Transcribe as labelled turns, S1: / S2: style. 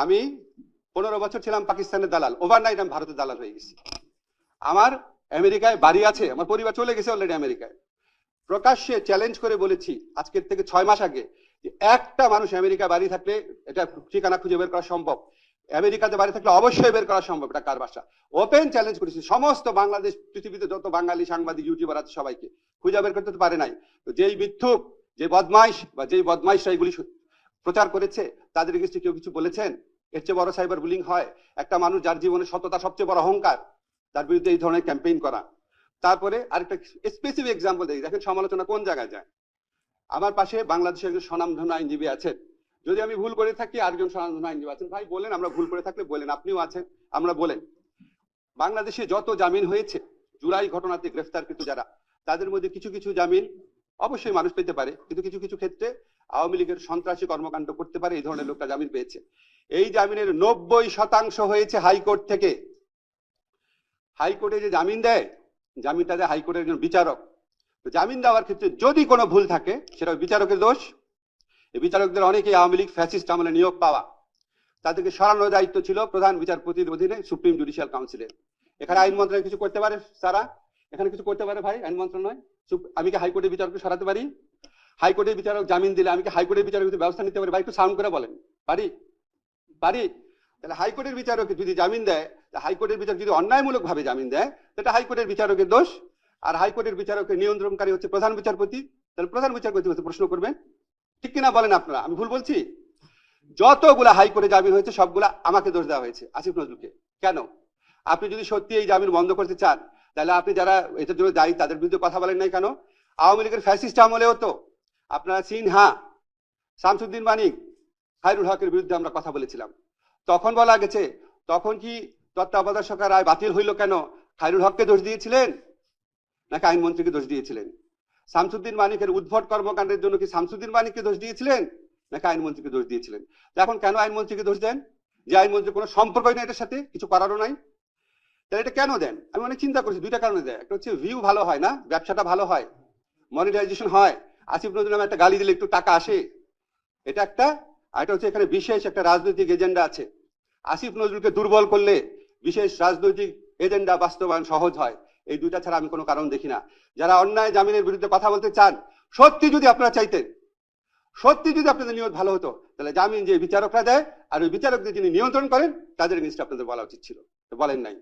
S1: আমি 15 বছর ছিলাম পাকিস্তানের দালাল, ওভারনাইট আমি ভারতের দালাল হয়ে গেছি। আমার আমেরিকায় বাড়ি আছে, আমার পরিবার চলে গেছে অলরেডি আমেরিকায়। প্রকাশ্যে চ্যালেঞ্জ করে বলেছি আজকের থেকে 6 মাস আগে যে একটা মানুষ আমেরিকা বাড়ি থাকলে এটা ঠিকানা খুঁজে বের করা সম্ভব, আমেরিকাতে বাড়ি থাকলে অবশ্যই বের করা সম্ভব এটা কার বাসা। ওপেন চ্যালেঞ্জ করেছি সমস্ত বাংলাদেশ, পৃথিবীতে যত বাঙালি সাংবাদিক ইউটিউবার আছে সবাইকে, খুঁজে বের করতে পারে নাই। তো যেই মিথ্যুক, যে বদমাইশ বা যেই বদমাইশরা এগুলি প্রচার করেছে তাদের এগেইনস্টে কেউ কিছু বলেছেন? এর চেয়ে বড় সাইবার বুলিং হয়? একটা মানুষ যার জীবনে সততা সবচেয়ে বড় অহংকার, তার বিরুদ্ধে এই ধরনের ক্যাম্পেইন করা। তারপরে আরেকটা স্পেসিফিক এক্সাম্পল দেখি, দেখেন সমালোচনা কোন জায়গায় যায়। আমার পাশে বাংলাদেশের একজন স্বনামধন্য আইনজীবী আছেন, যদি আমি ভুল করে থাকি আরেকজন স্বনামধন্য আইনজীবী আছেন, ভাই বলেন, আমরা ভুল করে থাকলে বলেন, আপনিও আছেন, আমরা বলেন। বাংলাদেশে যত জামিন হয়েছে জুলাই ঘটনাতে গ্রেফতারকৃত যারা, তাদের মধ্যে কিছু কিছু জামিন অবশ্যই মানুষ পেতে পারে, কিন্তু কিছু কিছু ক্ষেত্রে আওয়ামী লীগের সন্ত্রাসী কর্মকাণ্ড করতে পারে এই ধরনের লোকটা জামিন পেয়েছে। এই জামিনের 90% হয়েছে হাইকোর্ট থেকে। হাইকোর্টে যে জামিন দেয়, জামিনটা দেয় হাইকোর্টের একজন বিচারক। তো জামিন দেওয়ার ক্ষেত্রে যদি কোনো ভুল থাকে সেটা বিচারকের দোষ। এই বিচারকদের অনেকেই আওয়ামী লীগ ফ্যাসিস্ট আমলে নিয়োগ পাওয়া, তাদেরকে সরানোর দায়িত্ব ছিল প্রধান বিচারপতির অধীনে সুপ্রিম জুডিশিয়াল কাউন্সিলের। এখানে আইন মন্ত্রণালয় কিছু করতে পারে? তারা এখানে কিছু করতে পারে ভাই? আইন মন্ত্রণালয় আমি কি হাইকোর্টের বিচারককে সরাতে পারি? হাইকোর্টের বিচারক জামিন দিলে আমি কি হাইকোর্টের বিচারক ব্যবস্থা নিতে পারি? ভাই একটু সাউন্ড করে বলেন, পারি? পারি। তাহলে হাইকোর্টের বিচারক যদি জামিন দেয়, হাইকোর্টের বিচারক যদি অন্যায়মূলক ভাবে জামিন দেয়, সেটা হাইকোর্টের বিচারকের দোষ। আর হাইকোর্টের বিচারকের নিয়ন্ত্রণকারী হচ্ছে প্রধান বিচারপতি, তাহলে প্রধান বিচারপতি হচ্ছে প্রশ্ন করবেন। ঠিক কিনা বলেন আপনারা? আমি ভুল বলছি? যতগুলা হাইকোর্টে জামিন হয়েছে সবগুলা আমাকে দোষ দেওয়া হয়েছে, আসিফ নজরুলকে। কেন? আপনি যদি সত্যি এই জামিন বন্ধ করতে চান, তাহলে আপনি যারা এটার জন্য দায়ী তাদের বিরুদ্ধে কথা বলেন নাই কেন? আওয়ামী লীগের ফ্যাসিস্ট আমলেও তো আপনারা সিনহা, শামসুদ্দিন মানিক, খায়রুল হকের বিরুদ্ধে আমরা কথা বলেছিলাম। তখন বলা গেছে, তখন কি তত্ত্বাবধায়ক সরকার রায় বাতিল হইল কেন? খায়রুল হককে দোষ দিয়েছিলেন নাকি আইনমন্ত্রীকে দোষ দিয়েছিলেন? শামসুদ্দিন মানিকের উদ্ভট কর্মকাণ্ডের জন্য কি শামসুদ্দিন মানিককে দোষ দিয়েছিলেন নাকি আইনমন্ত্রীকে দোষ দিয়েছিলেন? এখন কেন আইনমন্ত্রীকে দোষ দেন? যে আইনমন্ত্রীর কোনো সম্পর্কই নেই এটার সাথে, কিছু করারও নাই। তাহলে এটা কেন দেন? আমি অনেক চিন্তা করছি, দুইটা কারণে দেয়। একটা হচ্ছে ভিউ ভালো হয় না, ব্যবসাটা ভালো হয়, মনিটাইজেশন হয়, আসিফ নজরুল নামে একটা গালি দিলে একটু টাকা আসে, এটা একটা। আর এটা হচ্ছে এখানে বিশেষ একটা রাজনৈতিক এজেন্ডা আছে। আসিফ নজরুলকে দুর্বল করলে বিশেষ রাজনৈতিক এজেন্ডা বাস্তবায়ন সহজ হয়। এই দুইটা ছাড়া আমি কোনো কারণ দেখি না। যারা অন্যায় জামিনের বিরুদ্ধে কথা বলতে চান, সত্যি যদি আপনারা চাইতেন, সত্যি যদি আপনাদের নিয়ত ভালো হতো, তাহলে জামিন যে বিচারকরা দেয় আর ওই বিচারকদের যিনি নিয়ন্ত্রণ করেন তাদের এগেইনস্টে আপনাদের বলা উচিত ছিল, বলেন নাই।